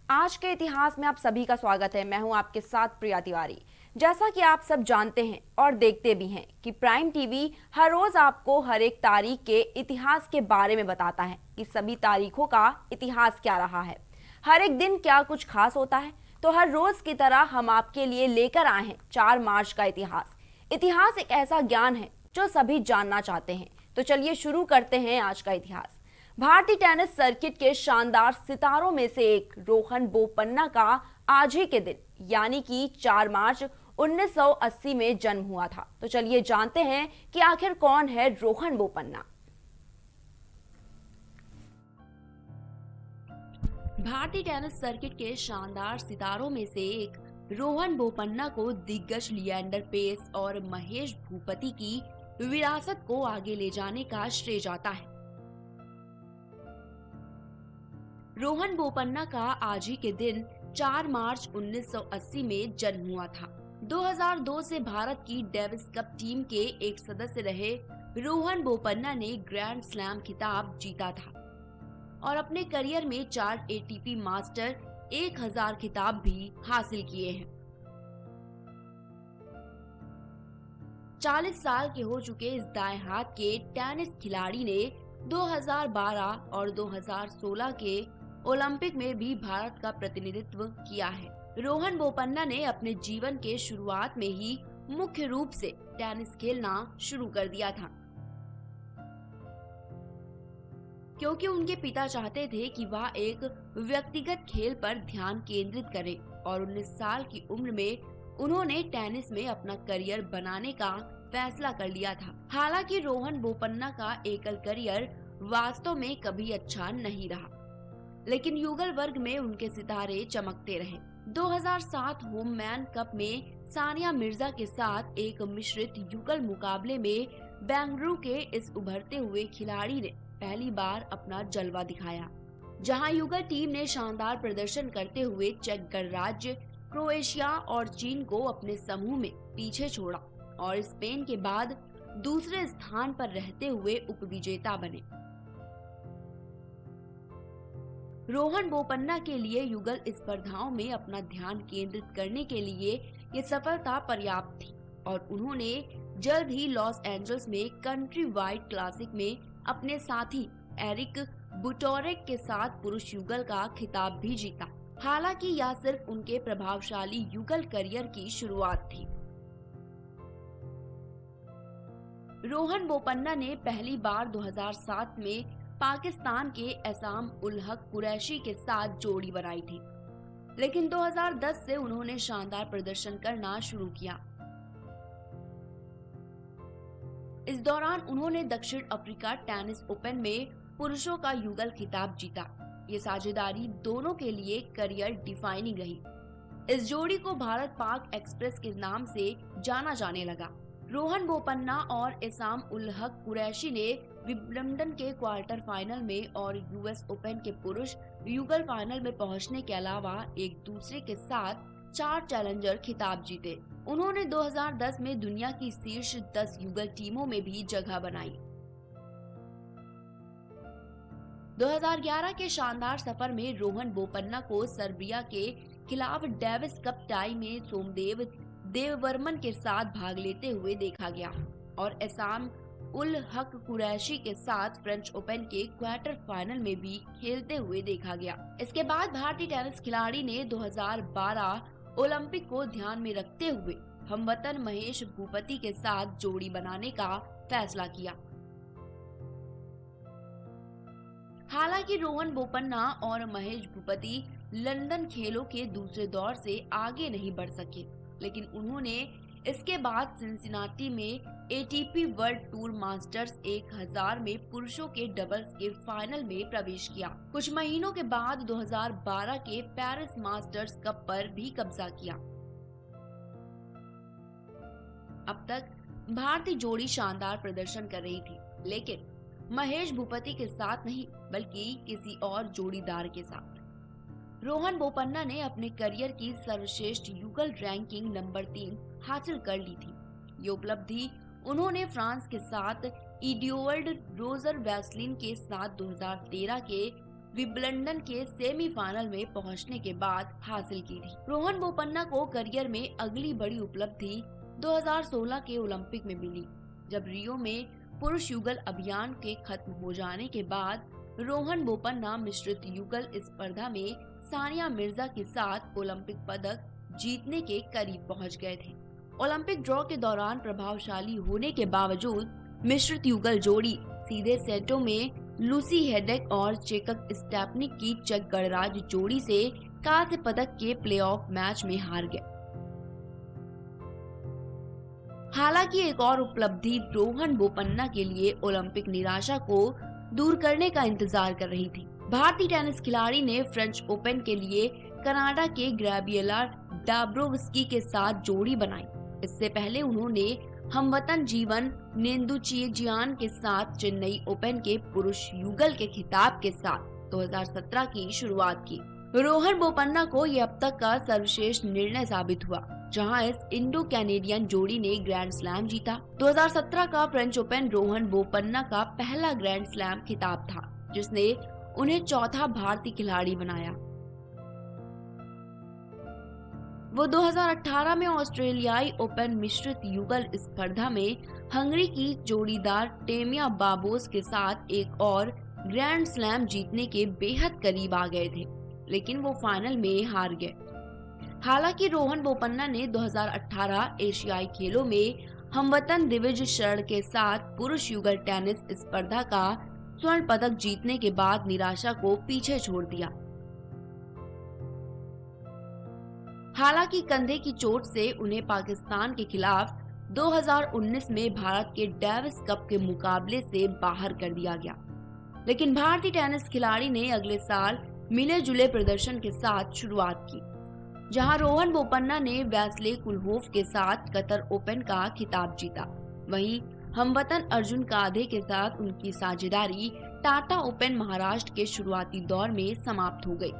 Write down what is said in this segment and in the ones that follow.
आज के इतिहास में आप सभी का स्वागत है। मैं हूं आपके साथ प्रिया तिवारी। जैसा कि आप सब जानते हैं और देखते भी हैं कि प्राइम टीवी हर रोज आपको हर एक तारीख के इतिहास के बारे में बताता है कि सभी तारीखों का इतिहास क्या रहा है, हर एक दिन क्या कुछ खास होता है। तो हर रोज की तरह हम आपके लिए लेकर आए हैं 4 मार्च का इतिहास। इतिहास एक ऐसा ज्ञान है जो सभी जानना चाहते हैं। तो चलिए शुरू करते हैं आज का इतिहास। भारतीय टेनिस सर्किट के शानदार सितारों में से एक रोहन बोपन्ना का आज ही के दिन यानी कि 4 मार्च 1980 में जन्म हुआ था। तो चलिए जानते हैं कि आखिर कौन है रोहन बोपन्ना। भारतीय टेनिस सर्किट के शानदार सितारों में से एक रोहन बोपन्ना को दिग्गज लिएंडर पेस और महेश भूपति की विरासत को आगे ले जाने का श्रेय जाता है। रोहन बोपन्ना का आज ही के दिन 4 मार्च 1980 में जन्म हुआ था। 2002 से भारत की डेविस कप टीम के एक सदस्य रहे रोहन बोपन्ना ने ग्रैंड स्लैम खिताब जीता था और अपने करियर में 4 एटीपी मास्टर 1000 खिताब भी हासिल किए हैं। 40 साल के हो चुके इस दाएं हाथ के टेनिस खिलाड़ी ने 2012 और 2016 के ओलंपिक में भी भारत का प्रतिनिधित्व किया है। रोहन बोपन्ना ने अपने जीवन के शुरुआत में ही मुख्य रूप से टेनिस खेलना शुरू कर दिया था, क्योंकि उनके पिता चाहते थे कि वह एक व्यक्तिगत खेल पर ध्यान केंद्रित करें और 19 साल की उम्र में उन्होंने टेनिस में अपना करियर बनाने का फैसला कर लिया था। हालांकि रोहन बोपन्ना का एकल करियर वास्तव में कभी अच्छा नहीं रहा, लेकिन युगल वर्ग में उनके सितारे चमकते रहे। 2007 होममैन कप में सानिया मिर्जा के साथ एक मिश्रित युगल मुकाबले में बेंगलुरु के इस उभरते हुए खिलाड़ी ने पहली बार अपना जलवा दिखाया, जहां युगल टीम ने शानदार प्रदर्शन करते हुए चेक गणराज्य, क्रोएशिया और चीन को अपने समूह में पीछे छोड़ा और स्पेन के बाद दूसरे स्थान पर रहते हुए उपविजेता बने। रोहन बोपन्ना के लिए युगल स्पर्धाओं में अपना ध्यान केंद्रित करने के लिए ये सफलता पर्याप्त थी और उन्होंने जल्द ही लॉस एंजल्स में कंट्री वाइड क्लासिक में अपने साथी एरिक बुटोरेक के साथ पुरुष युगल का खिताब भी जीता। हालांकि यह सिर्फ उनके प्रभावशाली युगल करियर की शुरुआत थी। रोहन बोपन्ना ने पहली बार 2007 में पाकिस्तान के एसाम उल हक कुरैशी के साथ जोड़ी बनाई थी, लेकिन 2010 से उन्होंने शानदार प्रदर्शन करना शुरू किया। इस दौरान उन्होंने दक्षिण अफ्रीका टेनिस ओपन में पुरुषों का युगल खिताब जीता। ये साझेदारी दोनों के लिए करियर डिफाइनिंग रही। इस जोड़ी को भारत पाक एक्सप्रेस के नाम से जाना जाने लगा। रोहन बोपन्ना और एसाम उल हक कुरैशी ने विंबलडन के क्वार्टर फाइनल में और यूएस ओपन के पुरुष युगल फाइनल में पहुंचने के अलावा एक दूसरे के साथ 4 चैलेंजर खिताब जीते। उन्होंने 2010 में दुनिया की शीर्ष 10 युगल टीमों में भी जगह बनाई। 2011 के शानदार सफर में रोहन बोपन्ना को सर्बिया के खिलाफ डेविस कप टाई में सोमदेव देववर्मन के साथ भाग लेते हुए देखा गया और एसाम उल हक कुरैशी के साथ फ्रेंच ओपन के क्वार्टर फाइनल में भी खेलते हुए देखा गया। इसके बाद भारतीय टेनिस खिलाड़ी ने 2012 ओलंपिक को ध्यान में रखते हुए हमवतन महेश भूपति के साथ जोड़ी बनाने का फैसला किया। हालांकि रोहन बोपन्ना और महेश भूपति लंदन खेलों के दूसरे दौर से आगे नहीं बढ़ सके, लेकिन उन्होंने इसके बाद सिंसिनाटी में एटीपी वर्ल्ड टूर मास्टर्स 1000 में पुरुषों के डबल्स के फाइनल में प्रवेश किया। कुछ महीनों के बाद 2012 के पेरिस मास्टर्स कप पर भी कब्जा किया। अब तक भारतीय जोड़ी शानदार प्रदर्शन कर रही थी, लेकिन महेश भूपति के साथ नहीं बल्कि किसी और जोड़ीदार के साथ। रोहन बोपन्ना ने अपने करियर की सर्वश्रेष्ठ युगल रैंकिंग नंबर 3 हासिल कर ली थी। ये उपलब्धि उन्होंने फ्रांस के साथ इडियोल्ड रोजर वैसलिन के साथ 2013 के विंबलडन के सेमीफाइनल में पहुंचने के बाद हासिल की थी। रोहन बोपन्ना को करियर में अगली बड़ी उपलब्धि 2016 के ओलंपिक में मिली, जब रियो में पुरुष युगल अभियान के खत्म हो जाने के बाद रोहन बोपन्ना मिश्रित युगल स्पर्धा में सानिया मिर्जा के साथ ओलंपिक पदक जीतने के करीब पहुंच गए थे। ओलंपिक ड्रॉ के दौरान प्रभावशाली होने के बावजूद मिश्रित युगल जोड़ी सीधे सेटों में लूसी हेडेक और चेकक स्टेपनिक की चेक गणराज्य जोड़ी से कांस्य पदक के प्लेऑफ मैच में हार गए। हालांकि एक और उपलब्धि रोहन बोपन्ना के लिए ओलंपिक निराशा को दूर करने का इंतजार कर रही थी। भारतीय टेनिस खिलाड़ी ने फ्रेंच ओपन के लिए कनाडा के ग्रेबियला डाब्रोवस्की के साथ जोड़ी बनाई। इससे पहले उन्होंने हमवतन जीवन नेदुनचेजियान के साथ चेन्नई ओपन के पुरुष युगल के खिताब के साथ 2017 की शुरुआत की। रोहन बोपन्ना को यह अब तक का सर्वश्रेष्ठ निर्णय साबित हुआ, जहां इस इंडो कैनेडियन जोड़ी ने ग्रैंड स्लैम जीता। 2017 का फ्रेंच ओपन रोहन बोपन्ना का पहला ग्रैंड स्लैम खिताब था, जिसने उन्हें चौथा भारतीय खिलाड़ी बनाया। वो 2018 में ऑस्ट्रेलियाई ओपन मिश्रित युगल स्पर्धा में हंगरी की जोड़ीदार टेमिया बाबोस के साथ एक और ग्रैंड स्लैम जीतने के बेहद करीब आ गए थे, लेकिन वो फाइनल में हार गए। हालांकि रोहन बोपन्ना ने 2018 एशियाई खेलों में हमवतन दिविज शरण के साथ पुरुष युगल टेनिस स्पर्धा का स्वर्ण पदक जीतने के बाद निराशा को पीछे छोड़ दिया। हालांकि कंधे की चोट से उन्हें पाकिस्तान के खिलाफ 2019 में भारत के डेविस कप के मुकाबले से बाहर कर दिया गया, लेकिन भारतीय टेनिस खिलाड़ी ने अगले साल मिले जुले प्रदर्शन के साथ शुरुआत की, जहां रोहन बोपन्ना ने वैसले कुलहोफ के साथ कतर ओपन का खिताब जीता। वहीं हमवतन अर्जुन काधे के साथ उनकी साझेदारी टाटा ओपन महाराष्ट्र के शुरुआती दौर में समाप्त हो गई।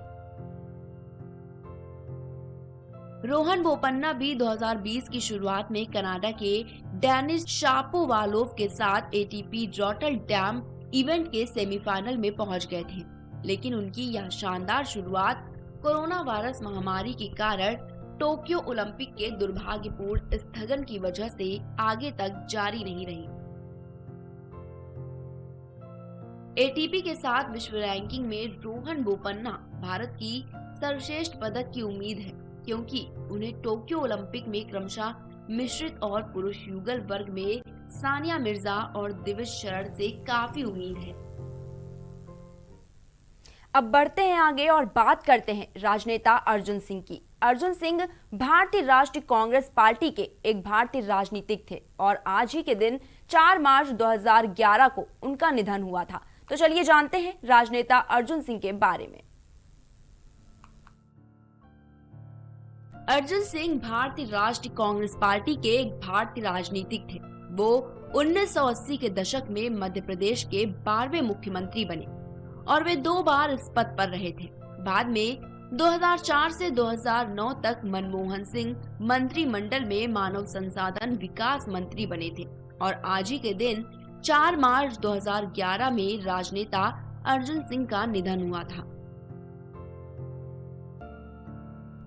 रोहन बोपन्ना भी 2020 की शुरुआत में कनाडा के डेनिस शापोवालोव के साथ एटीपी रॉटरडैम इवेंट के सेमीफाइनल में पहुंच गए थे, लेकिन उनकी यह शानदार शुरुआत कोरोना वायरस महामारी के कारण टोक्यो ओलंपिक के दुर्भाग्यपूर्ण स्थगन की वजह से आगे तक जारी नहीं रही। एटीपी के साथ विश्व रैंकिंग में रोहन बोपन्ना भारत की सर्वश्रेष्ठ पदक की उम्मीद है, क्योंकि उन्हें टोक्यो ओलंपिक में क्रमशः मिश्रित और पुरुष युगल वर्ग में सानिया मिर्जा और दिविज शरण से काफी उम्मीद है। अब बढ़ते हैं आगे और बात करते हैं राजनेता अर्जुन सिंह की। अर्जुन सिंह भारतीय राष्ट्रीय कांग्रेस पार्टी के एक भारतीय राजनीतिक थे और आज ही के दिन 4 मार्च 2011 को उनका निधन हुआ था। तो चलिए जानते हैं राजनेता अर्जुन सिंह के बारे में। अर्जुन सिंह भारतीय राष्ट्रीय कांग्रेस पार्टी के एक भारतीय राजनीतिक थे। वो 1980 के दशक में मध्य प्रदेश के 12वें मुख्यमंत्री बने और वे 2 बार इस पद पर रहे थे। बाद में 2004 से 2009 तक मनमोहन सिंह मंत्रिमंडल में मानव संसाधन विकास मंत्री बने थे और आज ही के दिन 4 मार्च 2011 में राजनेता अर्जुन सिंह का निधन हुआ था।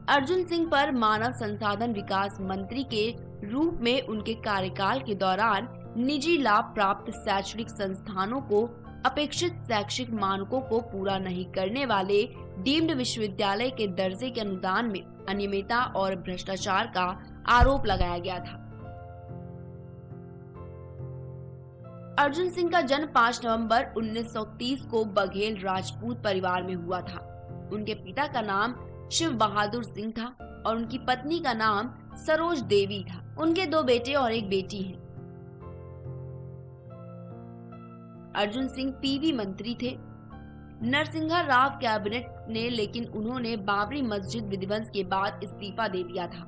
अर्जुन सिंह पर मानव संसाधन विकास मंत्री के रूप में उनके कार्यकाल के दौरान निजी लाभ प्राप्त शैक्षणिक संस्थानों को अपेक्षित शैक्षिक मानकों को पूरा नहीं करने वाले डीम्ड विश्वविद्यालय के दर्जे के अनुदान में अनियमितता और भ्रष्टाचार का आरोप लगाया गया था। अर्जुन सिंह का जन्म 5 नवंबर 1930 को बघेल राजपूत परिवार में हुआ था। उनके पिता का नाम शिव बहादुर सिंह था और उनकी पत्नी का नाम सरोज देवी था। उनके 2 बेटे और 1 बेटी हैं। अर्जुन सिंह पीवी मंत्री थे। नरसिंहा राव कैबिनेट ने, लेकिन उन्होंने बाबरी मस्जिद विध्वंस के बाद इस्तीफा दे दिया था।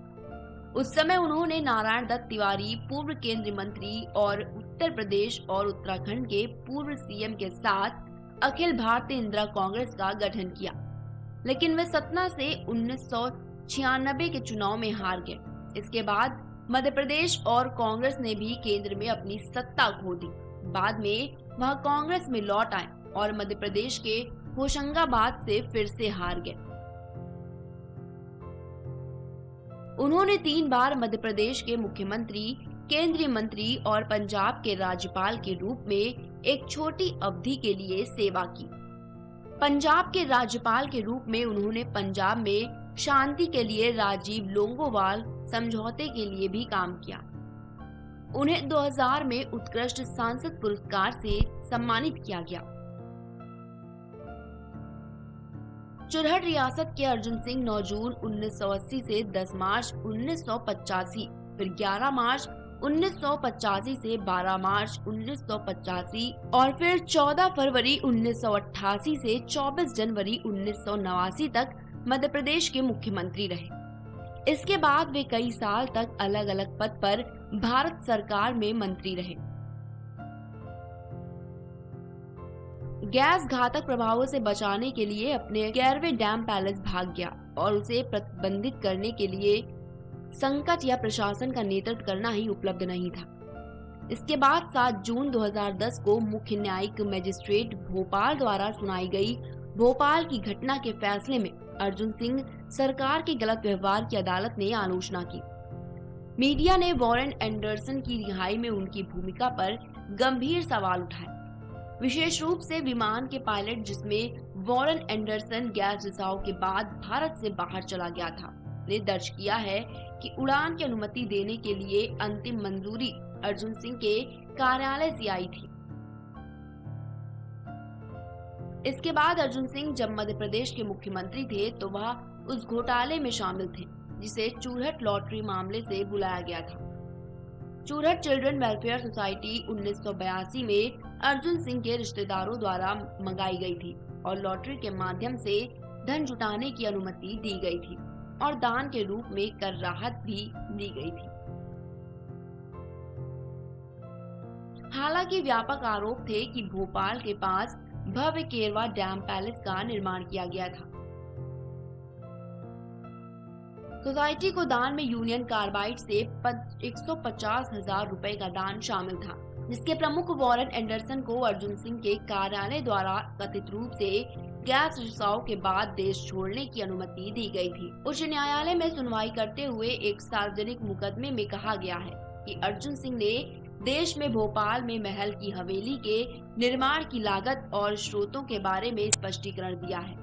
उस समय उन्होंने नारायण दत्त तिवारी, पूर्व केंद्रीय मंत्री और उत्तर प्रदेश और उत्तराखंड के पूर्व सीएम के साथ अखिल भारतीय इंदिरा कांग्रेस का गठन किया, लेकिन वे सतना से 1996 के चुनाव में हार गए। इसके बाद मध्य प्रदेश और कांग्रेस ने भी केंद्र में अपनी सत्ता खो दी। बाद में वह कांग्रेस में लौट आए और मध्य प्रदेश के होशंगाबाद से फिर से हार गए। उन्होंने 3 बार मध्य प्रदेश के मुख्यमंत्री, केंद्रीय मंत्री और पंजाब के राज्यपाल के रूप में एक छोटी अवधि के लिए सेवा की। पंजाब के राज्यपाल के रूप में उन्होंने पंजाब में शांति के लिए राजीव लोंगोवाल समझौते के लिए भी काम किया। उन्हें 2000 में उत्कृष्ट सांसद पुरस्कार से सम्मानित किया गया। चुरहट रियासत के अर्जुन सिंह 9 जून 1980 से 10 मार्च 1985, फिर 11 मार्च 1985 से 12 मार्च 1985 और फिर 14 फरवरी 1988 से 24 जनवरी 1989 तक मध्य प्रदेश के मुख्यमंत्री रहे। इसके बाद वे कई साल तक अलग अलग पद पर भारत सरकार में मंत्री रहे। गैस घातक प्रभावों से बचाने के लिए अपने 11वें डैम पैलेस भाग गया और उसे प्रतिबंधित करने के लिए संकट या प्रशासन का नेतृत्व करना ही उपलब्ध नहीं था। इसके बाद 7 जून 2010 को मुख्य न्यायिक मजिस्ट्रेट भोपाल द्वारा सुनाई गई भोपाल की घटना के फैसले में अर्जुन सिंह सरकार के गलत व्यवहार की अदालत ने आलोचना की। मीडिया ने वॉरेन एंडरसन की रिहाई में उनकी भूमिका पर गंभीर सवाल उठाए, विशेष रूप से विमान के पायलट जिसमें वॉरेन एंडरसन गैस रिसाव के बाद भारत से बाहर चला गया था, ने दर्ज किया है कि उड़ान की अनुमति देने के लिए अंतिम मंजूरी अर्जुन सिंह के कार्यालय से आई थी। इसके बाद अर्जुन सिंह जब मध्य प्रदेश के मुख्यमंत्री थे तो वह उस घोटाले में शामिल थे जिसे चुरहट लॉटरी मामले से बुलाया गया था। चुरहट चिल्ड्रन वेलफेयर सोसाइटी 1982 में अर्जुन सिंह के रिश्तेदारों द्वारा मंगाई गई थी और लॉटरी के माध्यम से धन जुटाने की अनुमति दी गई थी और दान के रूप में कर राहत भी दी गई थी। हालांकि व्यापक आरोप थे कि भोपाल के पास भव्य केरवा डैम पैलेस का निर्माण किया गया था। सोसाइटी को दान में यूनियन कार्बाइड से 150,000 रुपए का दान शामिल था, जिसके प्रमुख वॉरेन एंडरसन को अर्जुन सिंह के कार्यालय द्वारा कथित रूप से गैस रिसाव के बाद देश छोड़ने की अनुमति दी गई थी। उच्च न्यायालय में सुनवाई करते हुए एक सार्वजनिक मुकदमे में कहा गया है कि अर्जुन सिंह ने देश में भोपाल में महल की हवेली के निर्माण की लागत और स्रोतों के बारे में स्पष्टीकरण दिया है,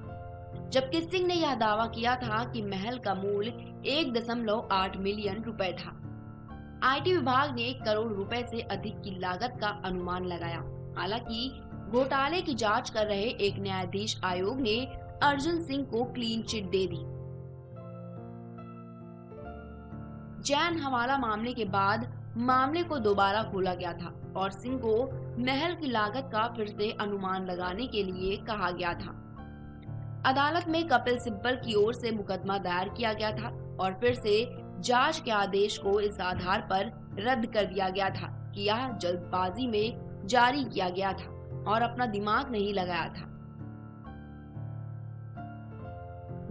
जबकि सिंह ने यह दावा किया था कि महल का मूल्य 1.8 मिलियन रुपए था। आईटी विभाग ने 1 करोड़ रुपए से अधिक की लागत का अनुमान लगाया। हालांकि घोटाले की जांच कर रहे एक न्यायाधीश आयोग ने अर्जुन सिंह को क्लीन चिट दे दी। जैन हवाला मामले के बाद मामले को दोबारा खोला गया था और सिंह को महल की लागत का फिर से अनुमान लगाने के लिए कहा गया था। अदालत में कपिल सिब्बल की ओर से मुकदमा दायर किया गया था और फिर से जांच के आदेश को इस आधार पर रद्द कर दिया गया था कि यह जल्दबाजी में जारी किया गया था और अपना दिमाग नहीं लगाया था।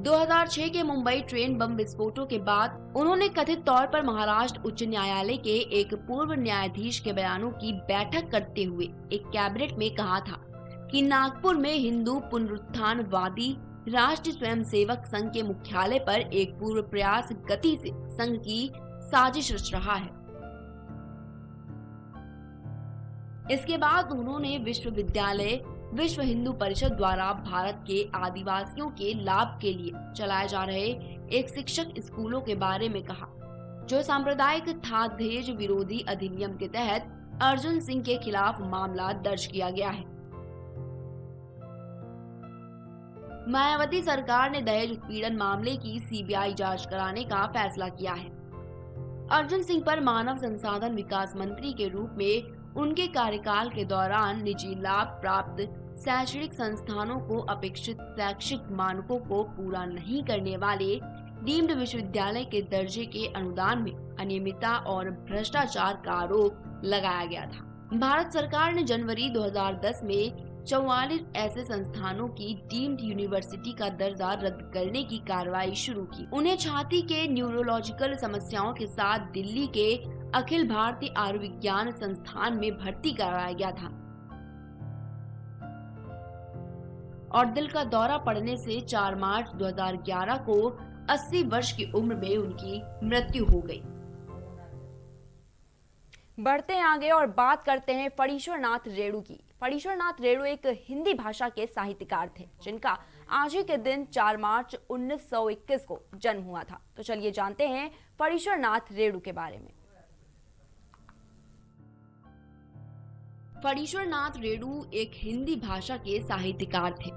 2006 के मुंबई ट्रेन बम विस्फोटों के बाद उन्होंने कथित तौर पर महाराष्ट्र उच्च न्यायालय के एक पूर्व न्यायाधीश के बयानों की बैठक करते हुए एक कैबिनेट में कहा था कि नागपुर में हिंदू पुनरुत्थानवादी राष्ट्रीय स्वयंसेवक संघ के मुख्यालय पर एक पूर्व प्रयास गति से संघ की साजिश रच रहा है। इसके बाद उन्होंने विश्वविद्यालय विश्व हिंदू परिषद द्वारा भारत के आदिवासियों के लाभ के लिए चलाए जा रहे एक शिक्षक स्कूलों के बारे में कहा, जो सांप्रदायिक था दहेज विरोधी अधिनियम के तहत अर्जुन सिंह के खिलाफ मामला दर्ज किया गया है। मायावती सरकार ने दहेज उत्पीड़न मामले की सीबीआई जांच कराने का फैसला किया है। अर्जुन सिंह पर मानव संसाधन विकास मंत्री के रूप में उनके कार्यकाल के दौरान निजी लाभ प्राप्त शैक्षणिक संस्थानों को अपेक्षित शैक्षिक मानकों को पूरा नहीं करने वाले डीम्ड विश्वविद्यालय के दर्जे के अनुदान में अनियमितता और भ्रष्टाचार का आरोप लगाया गया था। भारत सरकार ने जनवरी 2010 में 44 ऐसे संस्थानों की डीम्ड यूनिवर्सिटी का दर्जा रद्द करने की कार्रवाई शुरू की। उन्हें छाती के न्यूरोलॉजिकल समस्याओं के साथ दिल्ली के अखिल भारतीय आयुर्विज्ञान संस्थान में भर्ती कराया गया था। और दिल का दौरा पड़ने से 4 मार्च 2011 को 80 वर्ष की उम्र में उनकी मृत्यु हो गई। बढ़ते हैं आगे और बात करते हैं फणीश्वर नाथ रेणु की। फणीश्वर नाथ रेणु एक हिंदी भाषा के साहित्यकार थे जिनका आज ही के दिन 4 मार्च 1921 को जन्म हुआ था। तो चलिए जानते हैं फणीश्वर नाथ रेणु के बारे में। फणीश्वर नाथ रेणु एक हिंदी भाषा के साहित्यकार थे।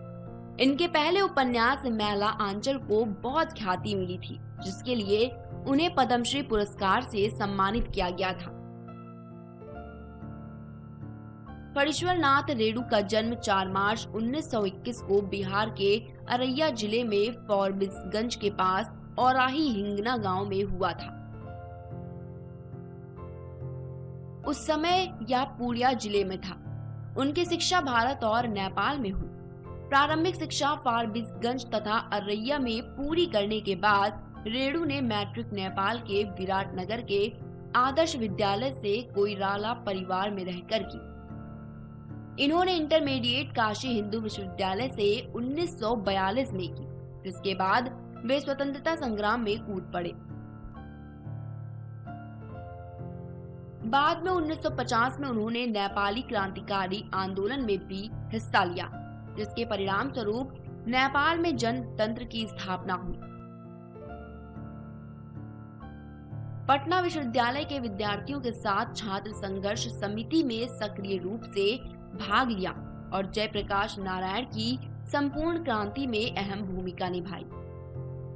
इनके पहले उपन्यास मैला आंचल को बहुत ख्याति मिली थी, जिसके लिए उन्हें पद्मश्री पुरस्कार से सम्मानित किया गया था। फणीश्वर नाथ रेणु का जन्म 4 मार्च 1921 को बिहार के अररिया जिले में फॉरबिसगंज के पास औराही हिंगना गांव में हुआ था। उस समय यह पूर्णिया जिले में था। उनकी शिक्षा भारत और नेपाल में हुई। प्रारंभिक शिक्षा फॉरबिसगंज तथा अररिया में पूरी करने के बाद रेणु ने मैट्रिक नेपाल के विराटनगर के आदर्श विद्यालय से कोइराला परिवार में रहकर की। इन्होंने इंटरमीडिएट काशी हिंदू विश्वविद्यालय से 1942 में की, जिसके बाद वे स्वतंत्रता संग्राम में कूद पड़े। बाद में 1950 में उन्होंने नेपाली क्रांतिकारी आंदोलन में भी हिस्सा लिया, जिसके परिणाम स्वरूप नेपाल में जनतंत्र की स्थापना हुई। पटना विश्वविद्यालय के विद्यार्थियों के साथ छात्र संघर्ष समिति में सक्रिय रूप से भाग लिया और जयप्रकाश नारायण की संपूर्ण क्रांति में अहम भूमिका निभाई।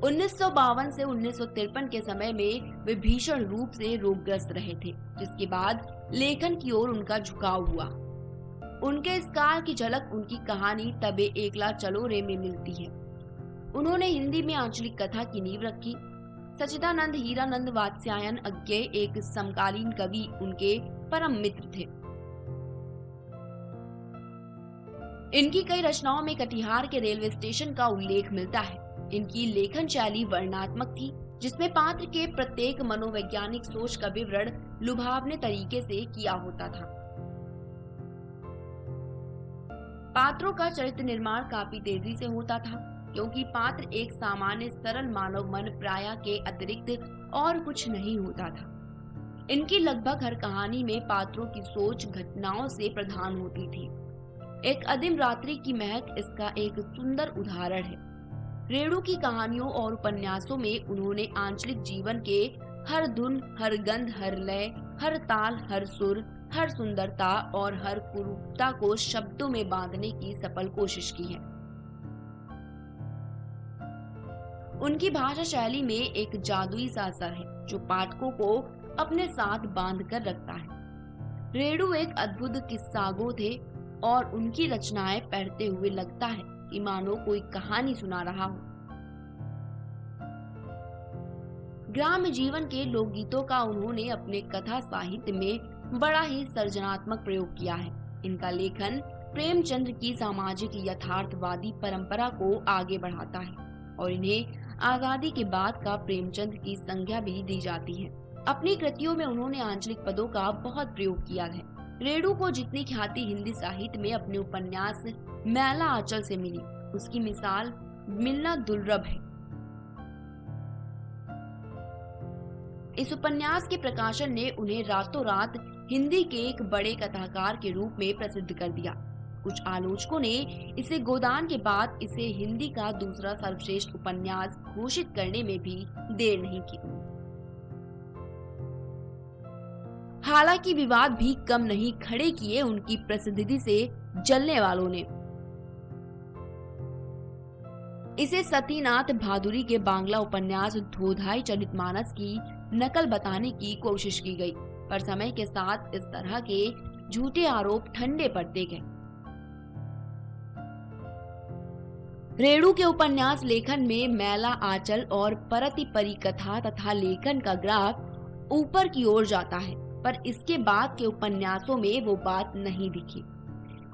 1952 से 1953 के समय में वे भीषण रूप से रोगग्रस्त रहे थे, जिसके बाद लेखन की ओर उनका झुकाव हुआ। उनके इस काल की झलक उनकी कहानी तबे एकला चलो रे में मिलती है। उन्होंने हिंदी में आंचलिक कथा की नींव रखी। सच्चिदानंद हीरानंद वात्स्यायन अज्ञेय एक समकालीन कवि उनके परम मित्र थे। इनकी कई रचनाओं में कटिहार के रेलवे स्टेशन का उल्लेख मिलता है। इनकी लेखन शैली वर्णनात्मक थी, जिसमें पात्र के प्रत्येक मनोवैज्ञानिक सोच का विवरण लुभावने तरीके से किया होता था। पात्रों का चरित्र निर्माण काफी तेजी से होता था, क्योंकि पात्र एक सामान्य सरल मानव मन प्राय के अतिरिक्त और कुछ नहीं होता था। इनकी लगभग हर कहानी में पात्रों की सोच घटनाओं से प्रधान होती थी। एक अदिम रात्रि की महक इसका एक सुंदर उदाहरण है। रेणु की कहानियों और उपन्यासों में उन्होंने आंचलिक जीवन के हर धुन, हर गंध, हर लय, हर ताल, हर सुर, हर सुंदरता और हर कुरूपता को शब्दों में बांधने की सफल कोशिश की है। उनकी भाषा शैली में एक जादुई सा असर है जो पाठकों को अपने साथ बांध कर रखता है। रेणु एक अद्भुत किस्सागो थे और उनकी रचनाएं पढ़ते हुए लगता है कि मानो कोई कहानी सुना रहा हो। ग्राम्य जीवन के लोकगीतों का उन्होंने अपने कथा साहित्य में बड़ा ही सर्जनात्मक प्रयोग किया है। इनका लेखन प्रेमचंद्र की सामाजिक यथार्थवादी परंपरा को आगे बढ़ाता है और इन्हें आजादी के बाद का प्रेमचंद्र की संज्ञा भी दी जाती है। अपनी कृतियों में उन्होंने आंचलिक पदों का बहुत प्रयोग किया है। रेणु को जितनी ख्याति हिंदी साहित्य में अपने उपन्यास मैला आंचल से मिली, उसकी मिसाल मिलना दुर्लभ है। इस उपन्यास के प्रकाशन ने उन्हें रातों रात हिंदी के एक बड़े कथाकार के रूप में प्रसिद्ध कर दिया। कुछ आलोचकों ने इसे गोदान के बाद इसे हिंदी का दूसरा सर्वश्रेष्ठ उपन्यास घोषित करने में भी देर नहीं की। हालांकि विवाद भी कम नहीं खड़े किए उनकी प्रसिद्धि से जलने वालों ने। इसे सतीनाथ भादुरी के बांग्ला उपन्यास धोधाई चरितमानस की नकल बताने की कोशिश की गई, पर समय के साथ इस तरह के झूठे आरोप ठंडे पड़ते गए। रेणु के उपन्यास लेखन में मैला आंचल और परति परिकथा तथा लेखन का ग्राफ ऊपर की ओर जाता है, पर इसके बाद के उपन्यासों में वो बात नहीं दिखी।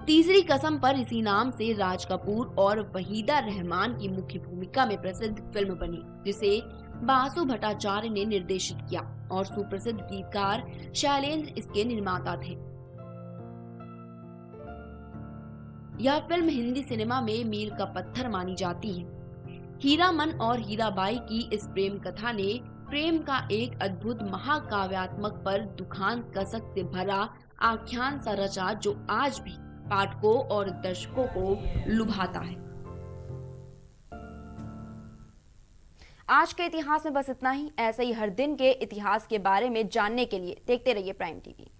तीसरी कसम पर इसी नाम से राज कपूर और वहीदा रहमान की मुख्य भूमिका में प्रसिद्ध फिल्म बनी, जिसे बासु भट्टाचार्य ने निर्देशित किया और सुप्रसिद्ध गीतकार शैलेंद्र इसके निर्माता थे। यह फिल्म हिंदी सिनेमा में मील का पत्थर मानी जाती है। हीरामन और हीराबाई की इस प्रेम कथा ने प्रेम का एक अद्भुत महाकाव्यात्मक पर दुखांत कसक से भरा आख्यान सा रचा, जो आज भी पाठकों और दर्शकों को लुभाता है। आज के इतिहास में बस इतना ही। ऐसे ही हर दिन के इतिहास के बारे में जानने के लिए देखते रहिए प्राइम टीवी।